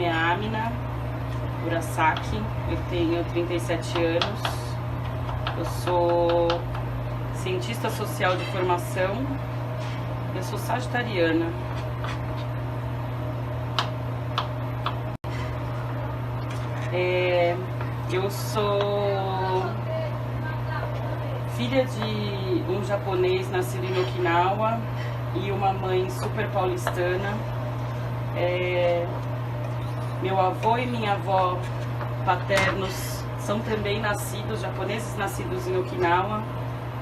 nome é Amina Urasaki, eu tenho 37 anos, eu sou cientista social de formação, eu sou sagitariana. Eu sou filha de um japonês nascido em Okinawa e uma mãe super paulistana. Meu avô e minha avó paternos são também japoneses nascidos em Okinawa,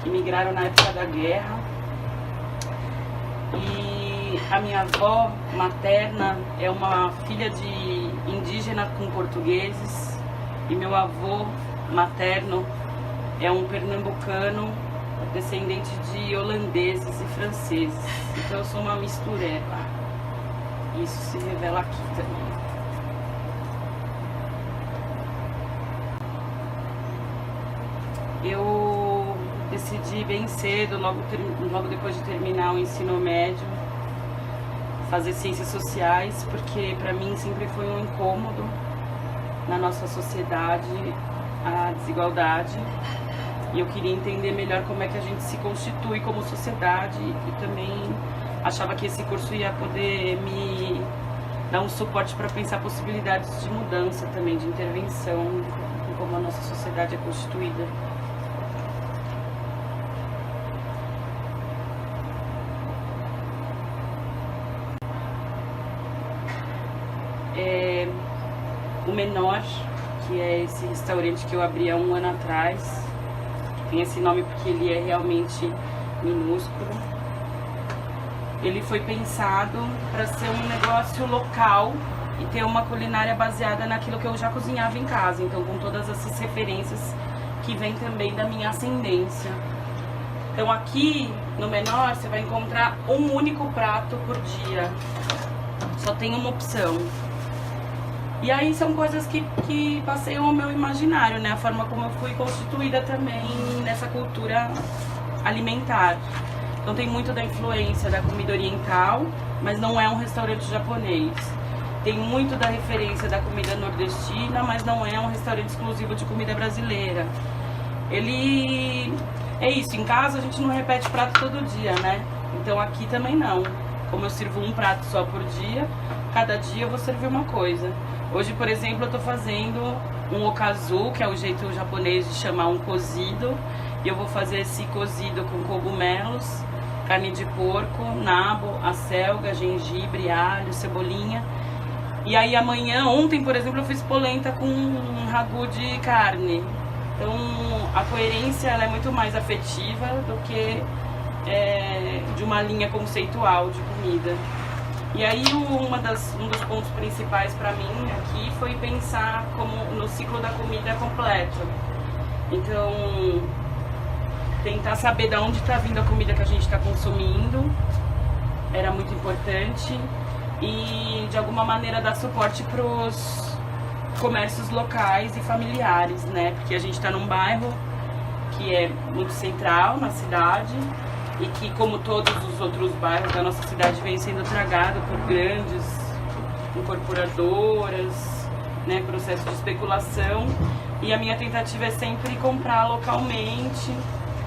que migraram na época da guerra. E a minha avó materna é uma filha de indígena com portugueses, e meu avô materno é um pernambucano descendente de holandeses e franceses. Então eu sou uma mistureba. Isso se revela aqui também. Eu decidi bem cedo, logo depois de terminar o ensino médio, fazer ciências sociais, porque para mim sempre foi um incômodo na nossa sociedade a desigualdade, e eu queria entender melhor como é que a gente se constitui como sociedade, e também achava que esse curso ia poder me dar um suporte para pensar possibilidades de mudança também, de intervenção em como a nossa sociedade é constituída. O Menor, que é esse restaurante que eu abri há 1 ano atrás, tem esse nome porque ele é realmente minúsculo. Ele foi pensado para ser um negócio local e ter uma culinária baseada naquilo que eu já cozinhava em casa, então com todas essas referências que vêm também da minha ascendência. Então aqui no Menor você vai encontrar um único prato por dia, só tem uma opção. E aí são coisas que passeiam ao meu imaginário, né? A forma como eu fui constituída também nessa cultura alimentar. Então tem muito da influência da comida oriental, mas não é um restaurante japonês. Tem muito da referência da comida nordestina, mas não é um restaurante exclusivo de comida brasileira. Ele... é isso, em casa a gente não repete prato todo dia, né? Então aqui também não. Como eu sirvo um prato só por dia, cada dia eu vou servir uma coisa. Hoje, por exemplo, eu tô fazendo um okazu, que é o jeito japonês de chamar um cozido. E eu vou fazer esse cozido com cogumelos, carne de porco, nabo, acelga, gengibre, alho, cebolinha. E aí ontem, por exemplo, eu fiz polenta com um ragu de carne. Então, a coerência ela é muito mais afetiva do que de uma linha conceitual de comida. E aí um dos pontos principais para mim aqui foi pensar como no ciclo da comida completo. Então, tentar saber de onde está vindo a comida que a gente está consumindo era muito importante, e de alguma maneira dar suporte para os comércios locais e familiares, né? Porque a gente está num bairro que é muito central na cidade, e que, como todos os outros bairros da nossa cidade, vem sendo tragado por grandes incorporadoras, né, processo de especulação. E a minha tentativa é sempre comprar localmente.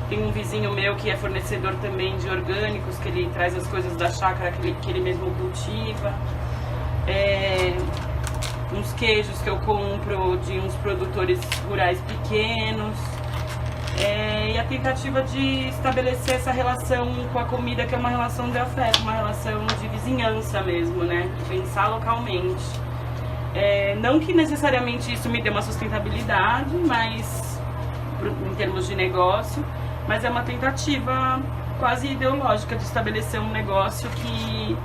Tem um vizinho meu que é fornecedor também de orgânicos, que ele traz as coisas da chácara que ele mesmo cultiva. Uns queijos que eu compro de uns produtores rurais pequenos. E a tentativa de estabelecer essa relação com a comida, que é uma relação de afeto, uma relação de vizinhança mesmo, né? De pensar localmente. Não que necessariamente isso me dê uma sustentabilidade, mas em termos de negócio, mas é uma tentativa quase ideológica de estabelecer um negócio que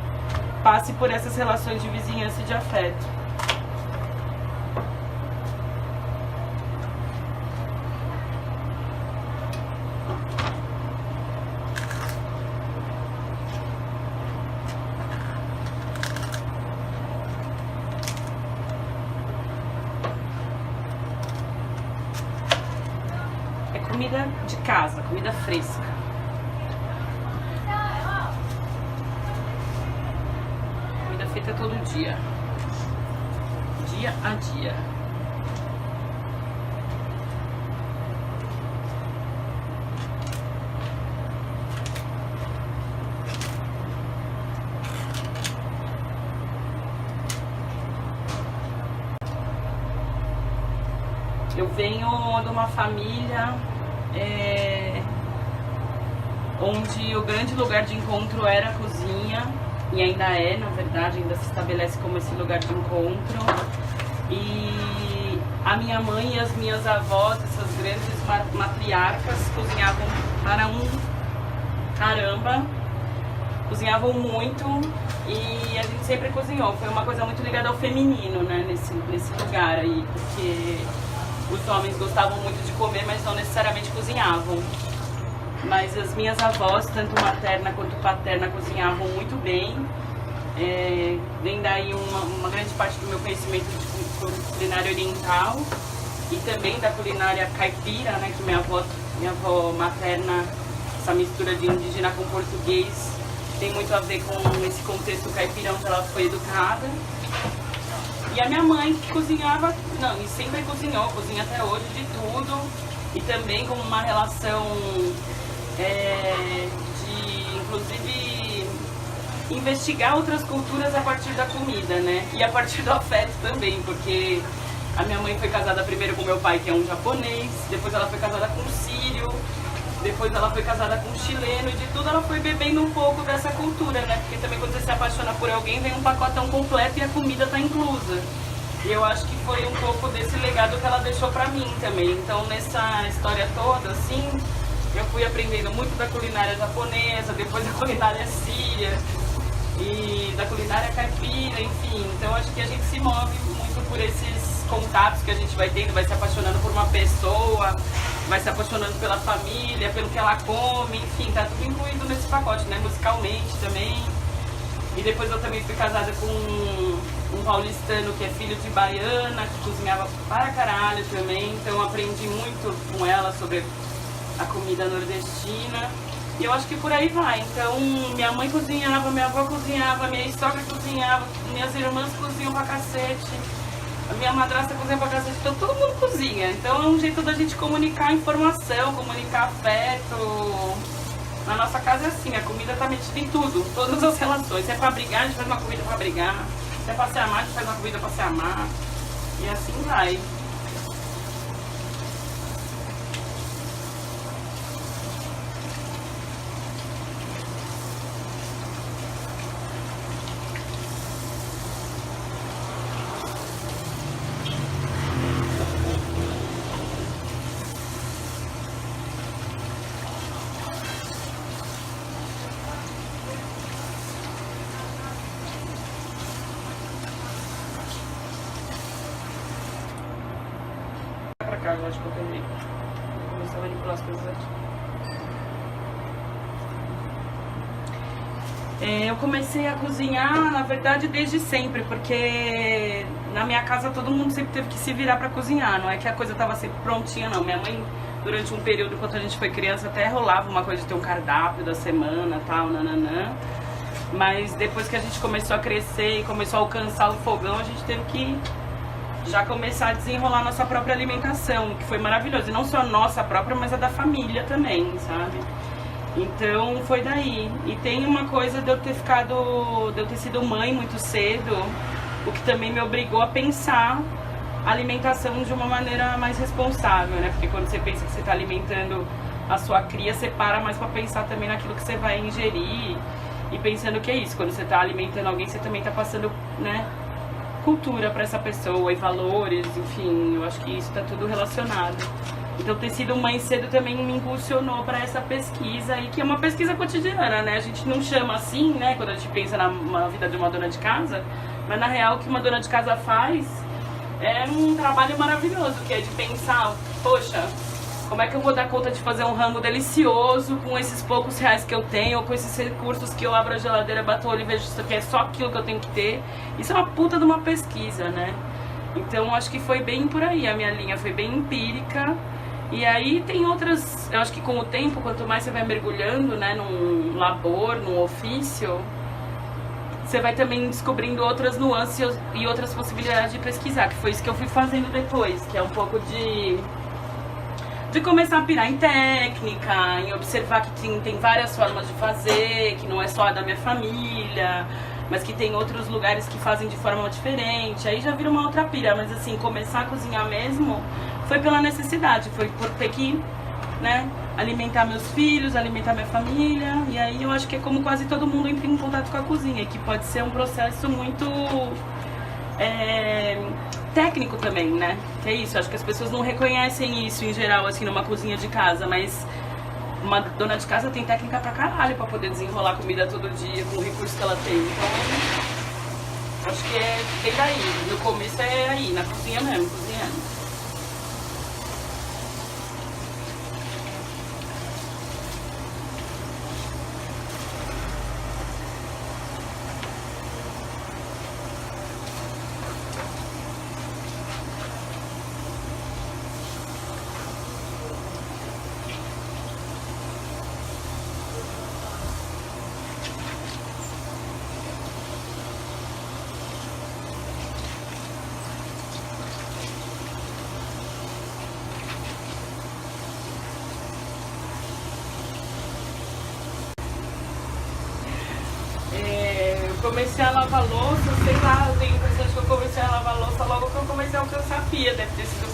passe por essas relações de vizinhança e de afeto. Comida de casa, comida fresca. Comida feita todo dia. dia a dia. Eu venho de uma família onde o grande lugar de encontro era a cozinha, e ainda é, na verdade, ainda se estabelece como esse lugar de encontro. E a minha mãe e as minhas avós, essas grandes matriarcas, cozinhavam para um caramba, cozinhavam muito, e a gente sempre cozinhou. Foi uma coisa muito ligada ao feminino, né, nesse lugar aí, porque os homens gostavam muito de comer, mas não necessariamente cozinhavam. Mas as minhas avós, tanto materna quanto paterna, cozinhavam muito bem. Vem daí uma grande parte do meu conhecimento de culinária oriental e também da culinária caipira, né, que minha avó materna, essa mistura de indígena com português, tem muito a ver com esse contexto caipira onde ela foi educada. E a minha mãe que cozinhava, e sempre cozinhou, cozinha até hoje de tudo, e também com uma relação de, inclusive, investigar outras culturas a partir da comida, né? E a partir do afeto também, porque a minha mãe foi casada primeiro com meu pai, que é um japonês, depois ela foi casada com um sírio, depois ela foi casada com um chileno, e de tudo ela foi bebendo um pouco dessa cultura, né? Porque também quando você se apaixona por alguém, vem um pacotão completo e a comida tá inclusa. E eu acho que foi um pouco desse legado que ela deixou pra mim também. Então nessa história toda, assim, eu fui aprendendo muito da culinária japonesa, depois da culinária síria e da culinária caipira, enfim. Então acho que a gente se move muito por esses contatos que a gente vai tendo, vai se apaixonando por uma pessoa, vai se apaixonando pela família, pelo que ela come, enfim, tá tudo incluído nesse pacote, né? Musicalmente também. E depois eu também fui casada com um paulistano que é filho de baiana, que cozinhava para caralho também, então aprendi muito com ela sobre a comida nordestina. E eu acho que por aí vai. Então, minha mãe cozinhava, minha avó cozinhava, minha sogra cozinhava, minhas irmãs cozinham pra cacete, a minha madrasta cozinha pra cacete, então todo mundo cozinha. Então é um jeito da gente comunicar informação, comunicar afeto. Na nossa casa é assim, a comida tá metida em tudo, todas as relações. Se é pra brigar, a gente faz uma comida pra brigar. Se é pra se amar, a gente faz uma comida pra se amar. E assim vai. Pra cá, eu acho que eu terminei. Vou começar a manipular as coisas aqui. Eu comecei a cozinhar, na verdade, desde sempre, porque na minha casa todo mundo sempre teve que se virar pra cozinhar, não é que a coisa tava sempre prontinha, não. Minha mãe, durante um período, enquanto a gente foi criança, até rolava uma coisa de ter um cardápio da semana, tal, nananã. Mas depois que a gente começou a crescer e começou a alcançar o fogão, a gente teve que já começar a desenrolar nossa própria alimentação, que foi maravilhoso. E não só a nossa própria, mas a da família também, sabe? Então foi daí. E tem uma coisa de eu ter sido mãe muito cedo, o que também me obrigou a pensar a alimentação de uma maneira mais responsável, né? Porque quando você pensa que você está alimentando a sua cria, você para mais para pensar também naquilo que você vai ingerir. E pensando que é isso, quando você está alimentando alguém, você também está passando, né, cultura para essa pessoa e valores, enfim, eu acho que isso está tudo relacionado. Então ter sido mãe cedo também me impulsionou para essa pesquisa, e que é uma pesquisa cotidiana, né? A gente não chama assim, né, quando a gente pensa na vida de uma dona de casa, mas na real o que uma dona de casa faz é um trabalho maravilhoso, que é de pensar, poxa, como é que eu vou dar conta de fazer um rango delicioso com esses poucos reais que eu tenho, ou com esses recursos que eu abro a geladeira, bato o olho e vejo que é só aquilo que eu tenho que ter. Isso é uma puta de uma pesquisa, né? Então acho que foi bem por aí, a minha linha foi bem empírica. E aí tem outras, eu acho que com o tempo, quanto mais você vai mergulhando, né, num labor, num ofício, você vai também descobrindo outras nuances e outras possibilidades de pesquisar, que foi isso que eu fui fazendo depois, que é um pouco de começar a pirar em técnica, em observar que tem várias formas de fazer, que não é só a da minha família, mas que tem outros lugares que fazem de forma diferente. Aí já vira uma outra pira, mas assim, começar a cozinhar mesmo foi pela necessidade, foi por ter que, né, alimentar meus filhos, alimentar minha família. E aí eu acho que é como quase todo mundo entra em contato com a cozinha, que pode ser um processo muito técnico também, né? Que é isso, acho que as pessoas não reconhecem isso em geral, assim, numa cozinha de casa, mas uma dona de casa tem técnica pra caralho pra poder desenrolar comida todo dia com o recurso que ela tem. Então, acho que vem daí. No começo é aí, na cozinha mesmo, cozinhando. Comecei a lavar louça, sei lá, eu tenho a impressão de que eu comecei a lavar louça logo que eu comecei a alcançar a pia, deve ter sido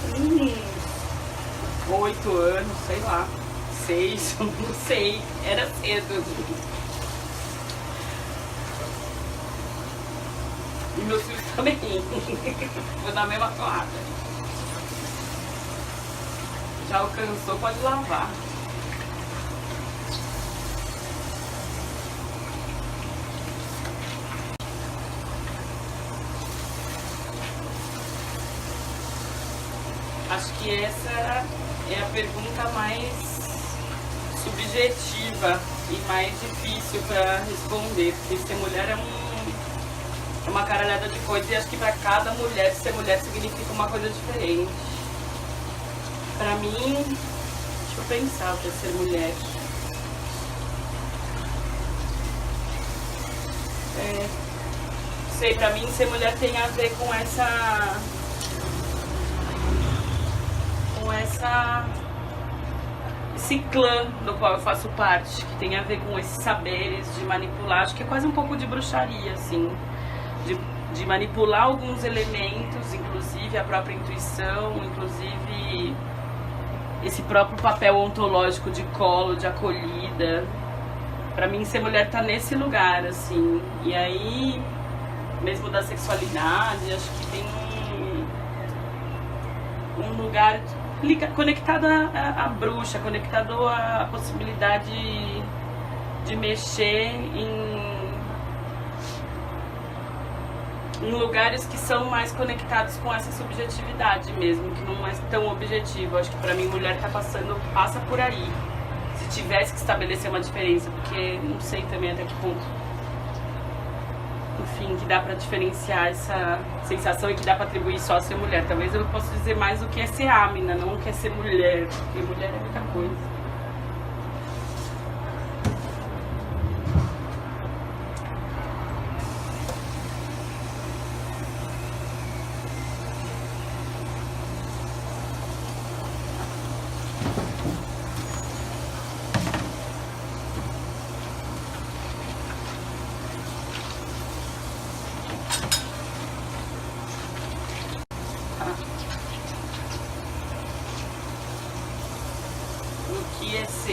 com 8 anos, sei lá, 6, não sei, era cedo. E meus filhos também, vou dar a mesma toada. Já alcançou, pode lavar. Acho que essa é a pergunta mais subjetiva e mais difícil para responder, porque ser mulher é uma caralhada de coisas e acho que para cada mulher, ser mulher significa uma coisa diferente. Para mim, deixa eu pensar o que é ser mulher. Sei, pra mim ser mulher tem a ver com esse clã do qual eu faço parte, que tem a ver com esses saberes de manipular, acho que é quase um pouco de bruxaria, assim, de manipular alguns elementos, inclusive a própria intuição, inclusive esse próprio papel ontológico de colo, de acolhida. Pra mim ser mulher tá nesse lugar, assim, e aí, mesmo da sexualidade, acho que tem um lugar conectado à bruxa, conectado à possibilidade de mexer em lugares que são mais conectados com essa subjetividade mesmo, que não é tão objetivo. Acho que pra mim mulher passa por aí. Se tivesse que estabelecer uma diferença, porque não sei também até que ponto, enfim, que dá pra diferenciar essa sensação e que dá pra atribuir só a ser mulher. Talvez eu possa dizer mais o que é ser ámina, não o que é ser mulher, porque mulher é muita coisa.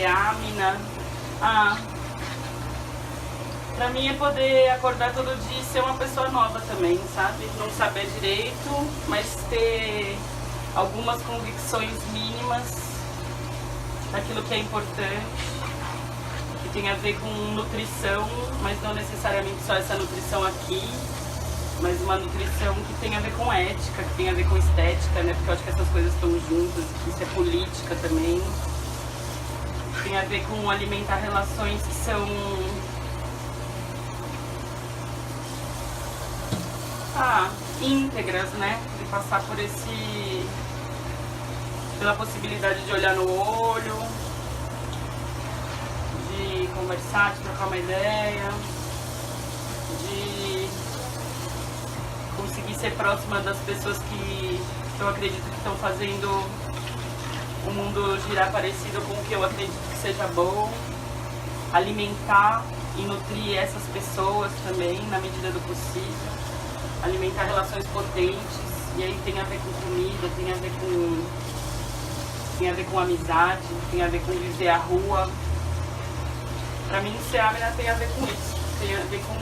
Ámina. Pra mim é poder acordar todo dia e ser uma pessoa nova também, sabe? Não saber direito, mas ter algumas convicções mínimas daquilo que é importante, que tem a ver com nutrição, mas não necessariamente só essa nutrição aqui, mas uma nutrição que tem a ver com ética, que tem a ver com estética, né? Porque eu acho que essas coisas estão juntas, que isso é política também. Tem a ver com alimentar relações que são íntegras, né? De passar pela possibilidade de olhar no olho, de conversar, de trocar uma ideia. de conseguir ser próxima das pessoas que eu acredito que estão fazendo o mundo girar parecido com o que eu acredito que seja bom, alimentar e nutrir essas pessoas também, na medida do possível, alimentar relações potentes, e aí tem a ver com comida, tem a ver com amizade, tem a ver com viver a rua. Pra mim, ser Amina tem a ver com isso, tem a ver com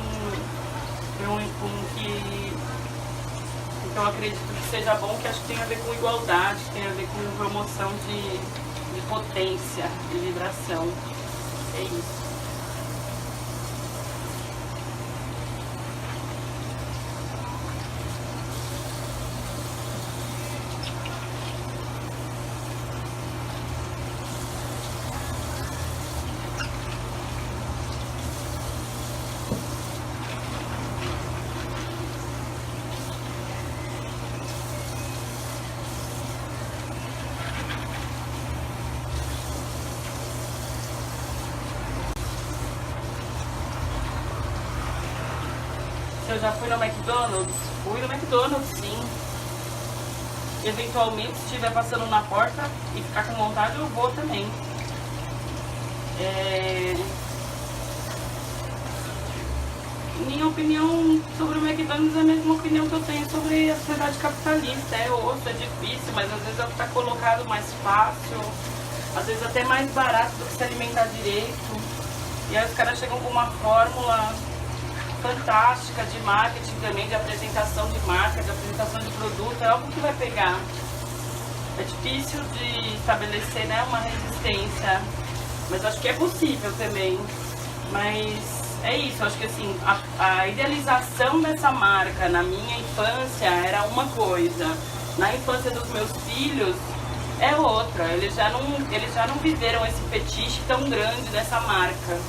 que eu acredito que seja bom, que acho que tem a ver com igualdade, tem a ver com promoção de potência, de vibração. É isso. Eu já fui no McDonald's? Fui no McDonald's, sim. Eventualmente, se estiver passando na porta e ficar com vontade, eu vou também. Minha opinião sobre o McDonald's é a mesma opinião que eu tenho sobre a sociedade capitalista. É osso, é difícil, mas às vezes é o que está colocado mais fácil, às vezes até mais barato do que se alimentar direito. E aí os caras chegam com uma fórmula fantástica de marketing também, de apresentação de marca, de apresentação de produto. É algo que vai pegar. É difícil de estabelecer, né, uma resistência, mas acho que é possível também. Mas é isso, acho que assim, a idealização dessa marca na minha infância era uma coisa, na infância dos meus filhos é outra. Eles já não viveram esse fetiche tão grande dessa marca,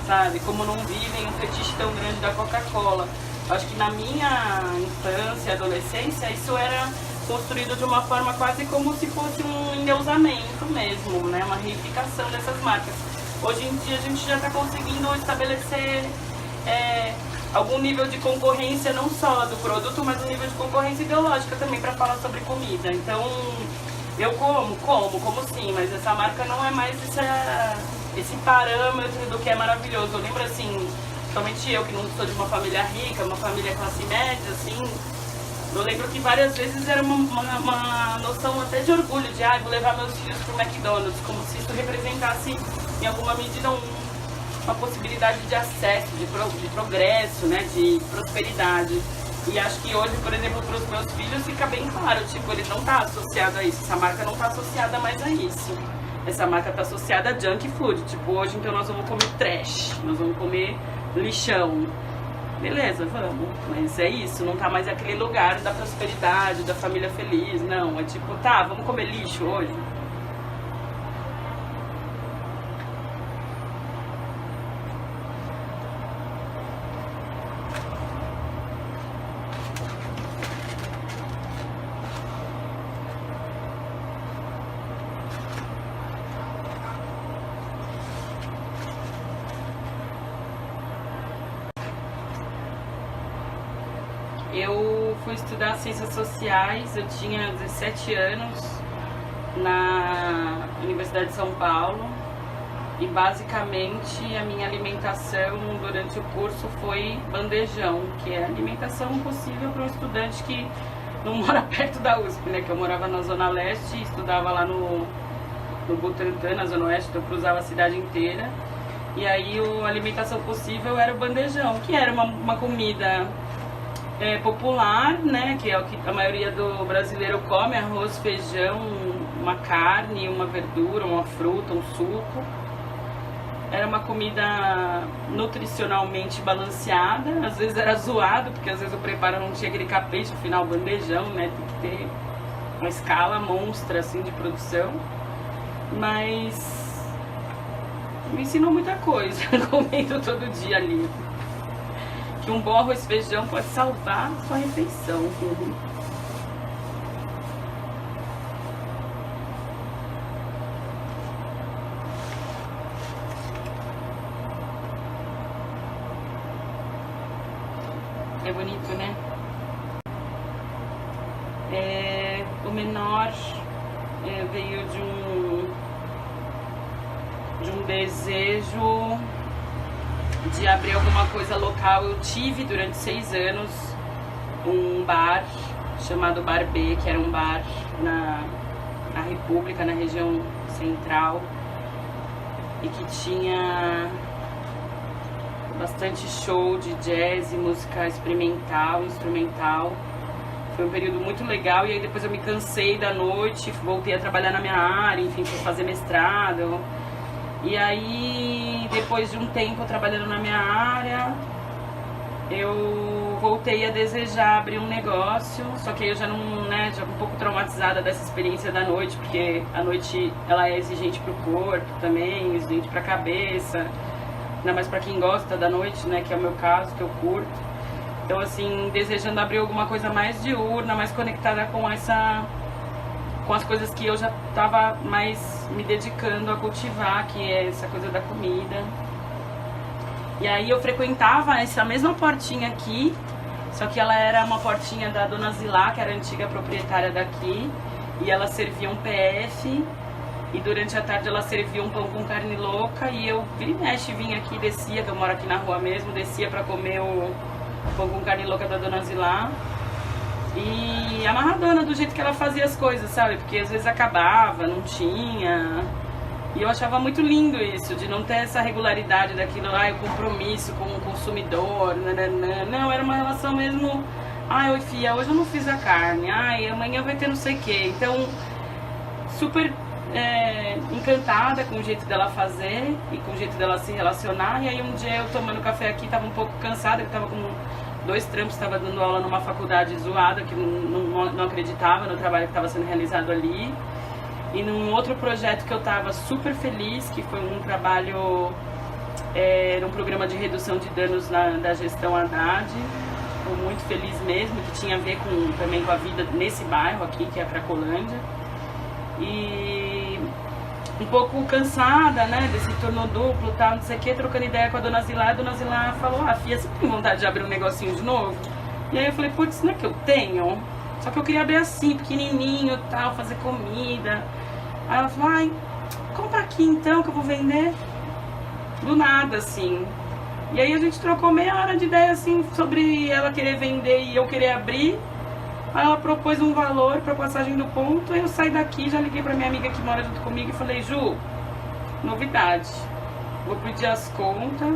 sabe? Como não vivem um fetiche tão grande da Coca-Cola. Acho que na minha infância e adolescência isso era construído de uma forma quase como se fosse um endeusamento mesmo, né? Uma reificação dessas marcas. Hoje em dia a gente já está conseguindo estabelecer algum nível de concorrência, não só do produto, mas um nível de concorrência ideológica também para falar sobre comida. Então, eu como sim, mas essa marca não é mais esse parâmetro do que é maravilhoso. Eu lembro assim, somente eu que não sou de uma família rica, uma família classe média, assim, eu lembro que várias vezes era uma noção até de orgulho, de vou levar meus filhos pro McDonald's, como se isso representasse em alguma medida uma possibilidade de acesso, de progresso, né, de prosperidade. E acho que hoje, por exemplo, para os meus filhos fica bem claro, tipo, ele não está associado a isso, essa marca não está associada mais a isso. Essa marca está associada a junk food, tipo, hoje então nós vamos comer trash, nós vamos comer lixão. Beleza, vamos, mas é isso, não tá mais aquele lugar da prosperidade, da família feliz, não, é tipo, tá, vamos comer lixo hoje. Eu fui estudar Ciências Sociais, eu tinha 17 anos, na Universidade de São Paulo, e basicamente a minha alimentação durante o curso foi bandejão, que é a alimentação possível para um estudante que não mora perto da USP, né? Que eu morava na Zona Leste e estudava lá no Butantã, na Zona Oeste, então eu cruzava a cidade inteira. E aí a alimentação possível era o bandejão, que era uma comida popular, né, que é o que a maioria do brasileiro come: arroz, feijão, uma carne, uma verdura, uma fruta, um suco. Era uma comida nutricionalmente balanceada, às vezes era zoado, porque às vezes o preparo não tinha aquele capricho, afinal bandejão, né, tem que ter uma escala monstra assim de produção, mas me ensinou muita coisa comendo todo dia ali. Que um bom arroz e feijão pode salvar a sua refeição. É bonito, né? O menor veio de um desejo de abrir alguma coisa local. Eu tive durante 6 anos um bar chamado Bar B, que era um bar na República, na região central, e que tinha bastante show de jazz e música experimental, instrumental. Foi um período muito legal, e aí depois eu me cansei da noite, voltei a trabalhar na minha área, enfim, fui fazer mestrado. E aí, depois de um tempo trabalhando na minha área, eu voltei a desejar abrir um negócio, só que eu já não, né, já um pouco traumatizada dessa experiência da noite, porque a noite ela é exigente pro corpo também, exigente pra cabeça, ainda mais pra quem gosta da noite, né, que é o meu caso, que eu curto. Então, assim, desejando abrir alguma coisa mais diurna, mais conectada com as coisas que eu já estava mais me dedicando a cultivar, que é essa coisa da comida. E aí eu frequentava essa mesma portinha aqui, só que ela era uma portinha da Dona Zilá, que era a antiga proprietária daqui, e ela servia um PF, e durante a tarde ela servia um pão com carne louca, e eu vira e mexe, vinha aqui, descia, que eu moro aqui na rua mesmo, descia pra comer o pão com carne louca da Dona Zilá. E amarradona do jeito que ela fazia as coisas, sabe? Porque às vezes acabava, não tinha. E eu achava muito lindo isso, de não ter essa regularidade daquilo, o compromisso com o consumidor, nananã. Não, era uma relação mesmo, oi filha, hoje eu não fiz a carne, amanhã vai ter não sei o quê. Então, super encantada com o jeito dela fazer e com o jeito dela se relacionar. E aí um dia eu tomando café aqui, tava um pouco cansada, eu tava com 2 trampos, estava dando aula numa faculdade zoada, que não acreditava no trabalho que estava sendo realizado ali. E num outro projeto que eu estava super feliz, que foi um trabalho, era um programa de redução de danos da gestão Haddad. Estou muito feliz mesmo, que tinha a ver também com a vida nesse bairro aqui, que é a Cracolândia. E um pouco cansada, né, desse turno duplo e tal, não sei o que, trocando ideia com a Dona Zilá. A Dona Zilá falou, filha, você tem vontade de abrir um negocinho de novo? E aí eu falei, putz, não é que eu tenho? Só que eu queria abrir assim, pequenininho e tal, fazer comida. Aí ela falou, compra aqui então que eu vou vender. Do nada, assim. E aí a gente trocou meia hora de ideia, assim, sobre ela querer vender e eu querer abrir. Aí ela propôs um valor para passagem do ponto, aí eu saí daqui, já liguei pra minha amiga que mora junto comigo e falei, Ju, novidade, vou pedir as contas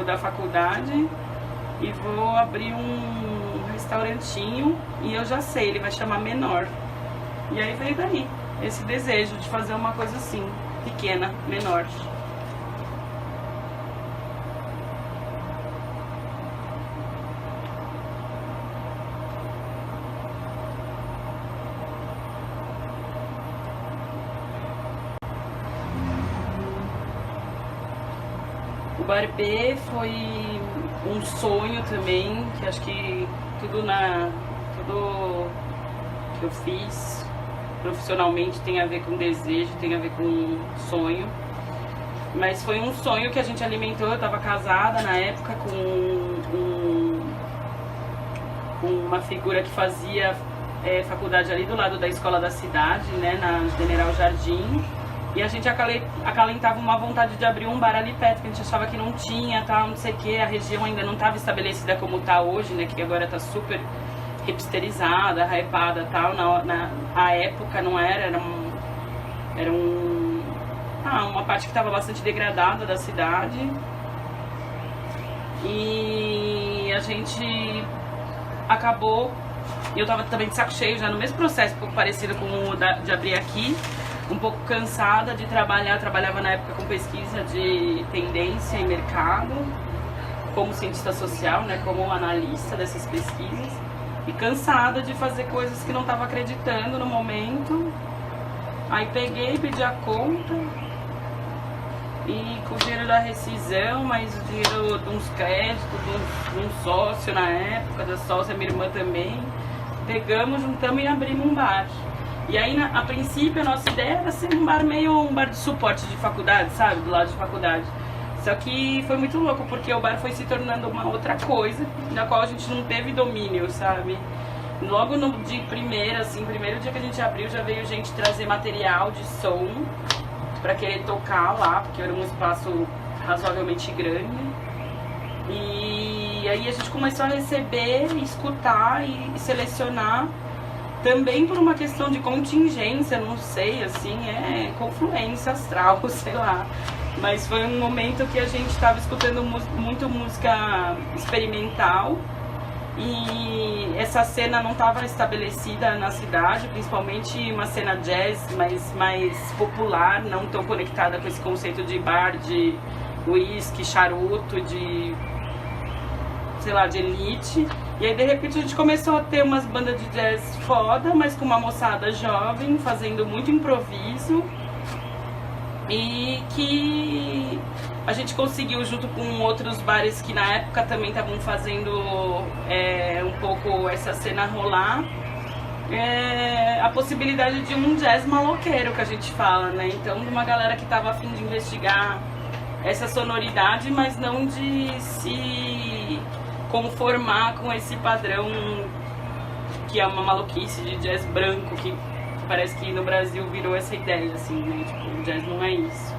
da faculdade e vou abrir um restaurantinho, e eu já sei, ele vai chamar Menor. E aí veio daí, esse desejo de fazer uma coisa assim, pequena, menor. O Bar B foi um sonho também, que acho que tudo que eu fiz profissionalmente tem a ver com desejo, tem a ver com sonho. Mas foi um sonho que a gente alimentou. Eu estava casada na época com uma figura que fazia faculdade ali do lado da escola da cidade, né, na General Jardim. E a gente acalentava uma vontade de abrir um bar ali perto, que a gente achava que não tinha, tal, não sei o que. A região ainda não estava estabelecida como está hoje, né, que agora está super hipsterizada, hypada, tal. Na época não era uma parte que estava bastante degradada da cidade. E a gente acabou, e eu estava também de saco cheio, já no mesmo processo, um pouco parecido com o de abrir aqui. Um pouco cansada de trabalhar, eu trabalhava na época com pesquisa de tendência e mercado, como cientista social, né, como analista dessas pesquisas, e cansada de fazer coisas que não estava acreditando no momento. Aí peguei, pedi a conta, e com o dinheiro da rescisão, mais o dinheiro de uns créditos, de um sócio na época, da sócia, minha irmã também, pegamos, juntamos e abrimos um bar. E aí, a princípio, a nossa ideia era ser um bar de suporte de faculdade, sabe? Do lado de faculdade. Só que foi muito louco, porque o bar foi se tornando uma outra coisa, da qual a gente não teve domínio, sabe? Logo no dia primeiro dia que a gente abriu, já veio gente trazer material de som pra querer tocar lá, porque era um espaço razoavelmente grande. E aí a gente começou a receber, escutar e selecionar, também por uma questão de contingência, não sei, assim, confluência astral, sei lá. Mas foi um momento que a gente estava escutando muito música experimental e essa cena não estava estabelecida na cidade, principalmente uma cena jazz mais popular, não tão conectada com esse conceito de bar, de whisky, charuto, de, sei lá, de elite. E aí de repente a gente começou a ter umas bandas de jazz foda, mas com uma moçada jovem, fazendo muito improviso. E que a gente conseguiu, junto com outros bares que na época também estavam fazendo um pouco essa cena rolar, a possibilidade de um jazz maloqueiro, que a gente fala, né? Então, de uma galera que estava a fim de investigar essa sonoridade, mas não de se conformar com esse padrão que é uma maluquice de jazz branco, que parece que no Brasil virou essa ideia, assim, né? Tipo, o jazz não é isso.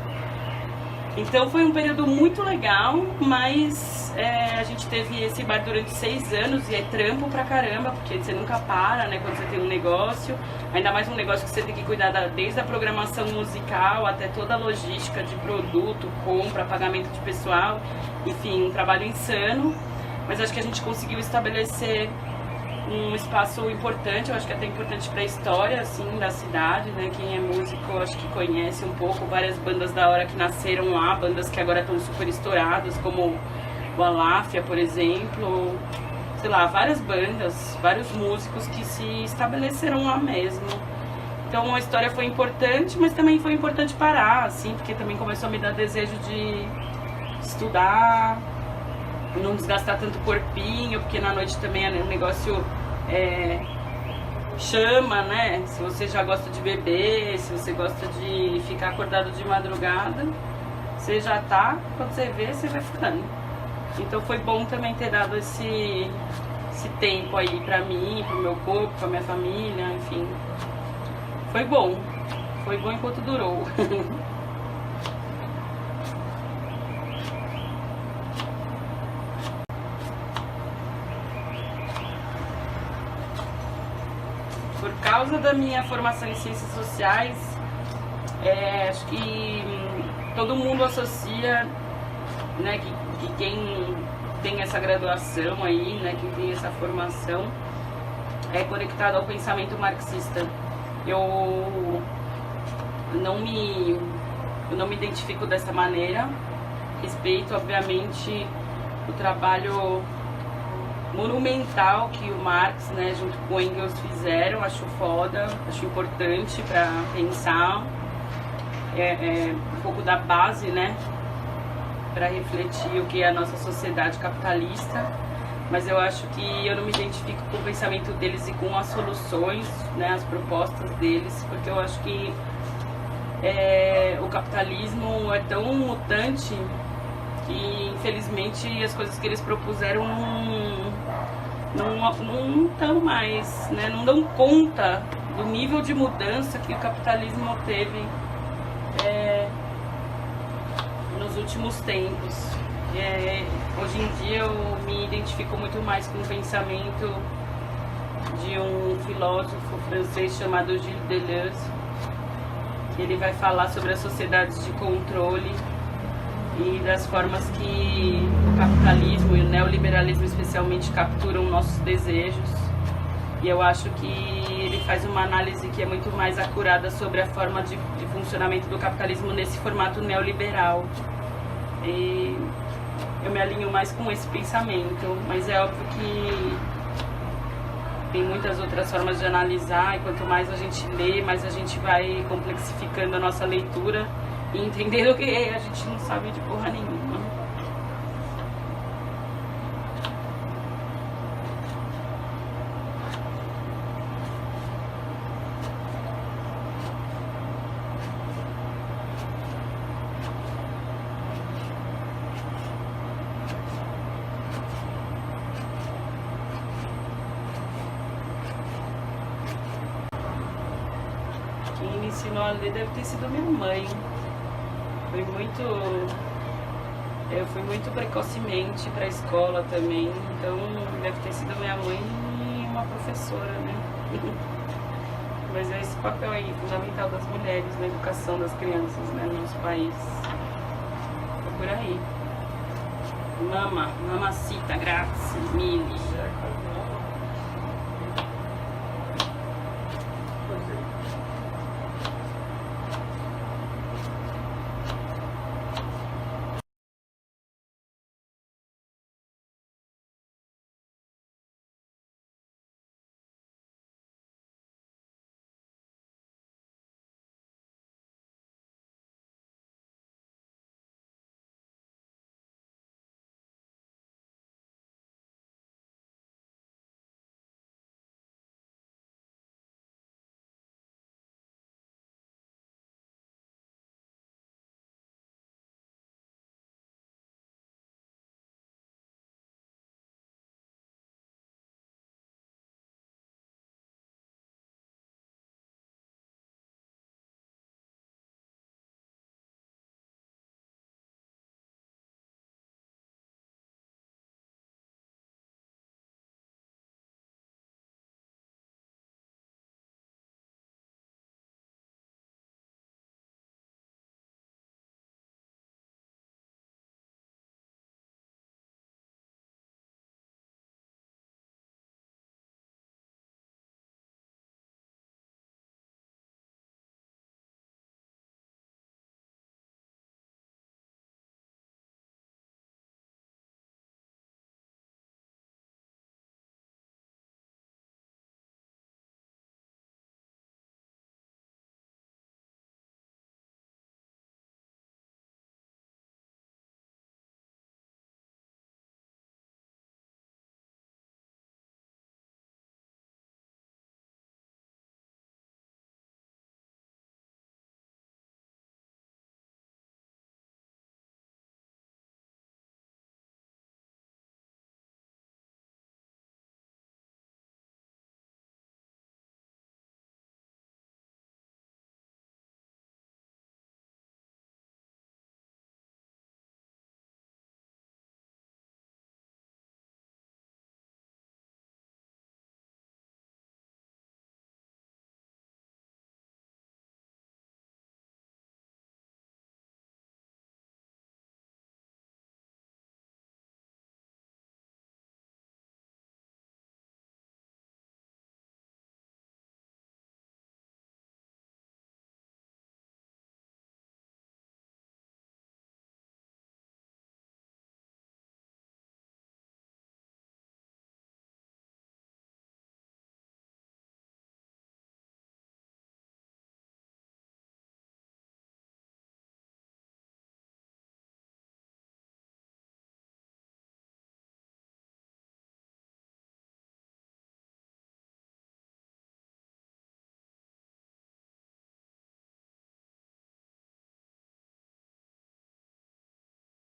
Então foi um período muito legal, mas a gente teve esse bar durante 6 anos e é trampo pra caramba, porque você nunca para, né, quando você tem um negócio, ainda mais um negócio que você tem que cuidar desde a programação musical até toda a logística de produto, compra, pagamento de pessoal, enfim, um trabalho insano, mas acho que a gente conseguiu estabelecer um espaço importante, eu acho que até importante para a história, assim, da cidade, né? Quem é músico, acho que conhece um pouco várias bandas da hora que nasceram lá, bandas que agora estão super estouradas, como o Aláfia, por exemplo, sei lá, várias bandas, vários músicos que se estabeleceram lá mesmo. Então a história foi importante, mas também foi importante parar, assim, porque também começou a me dar desejo de estudar, não desgastar tanto o corpinho, porque na noite também o negócio chama, né? Se você já gosta de beber, se você gosta de ficar acordado de madrugada, você já tá, quando você vê, você vai ficando. Então foi bom também ter dado esse tempo aí pra mim, pro meu corpo, pra minha família, enfim. Foi bom enquanto durou. Por causa da minha formação em ciências sociais, acho que todo mundo associa, né, que quem tem essa graduação aí, né, quem tem essa formação, é conectado ao pensamento marxista. Eu não me identifico dessa maneira, respeito, obviamente, o trabalho monumental que o Marx, né, junto com o Engels fizeram, acho foda, acho importante para pensar um pouco da base, né, para refletir o que é a nossa sociedade capitalista, mas eu acho que eu não me identifico com o pensamento deles e com as soluções, né, as propostas deles, porque eu acho que o capitalismo é tão mutante que infelizmente as coisas que eles propuseram não estão mais, né? Não dão conta do nível de mudança que o capitalismo teve nos últimos tempos. Hoje em dia eu me identifico muito mais com o pensamento de um filósofo francês chamado Gilles Deleuze, que ele vai falar sobre as sociedades de controle e das formas que o capitalismo e o neoliberalismo especialmente capturam nossos desejos. E eu acho que ele faz uma análise que é muito mais acurada sobre a forma de funcionamento do capitalismo nesse formato neoliberal. E eu me alinho mais com esse pensamento, mas é óbvio que tem muitas outras formas de analisar, e quanto mais a gente lê, mais a gente vai complexificando a nossa leitura e entendendo que a gente não sabe de porra nenhuma. ensinou a ler deve ter sido minha mãe. Eu fui muito precocemente para a escola também, então deve ter sido minha mãe e uma professora, né? Mas é esse papel aí, fundamental das mulheres na educação das crianças, né, no nosso país. É por aí. Mamacita, grazie, mille.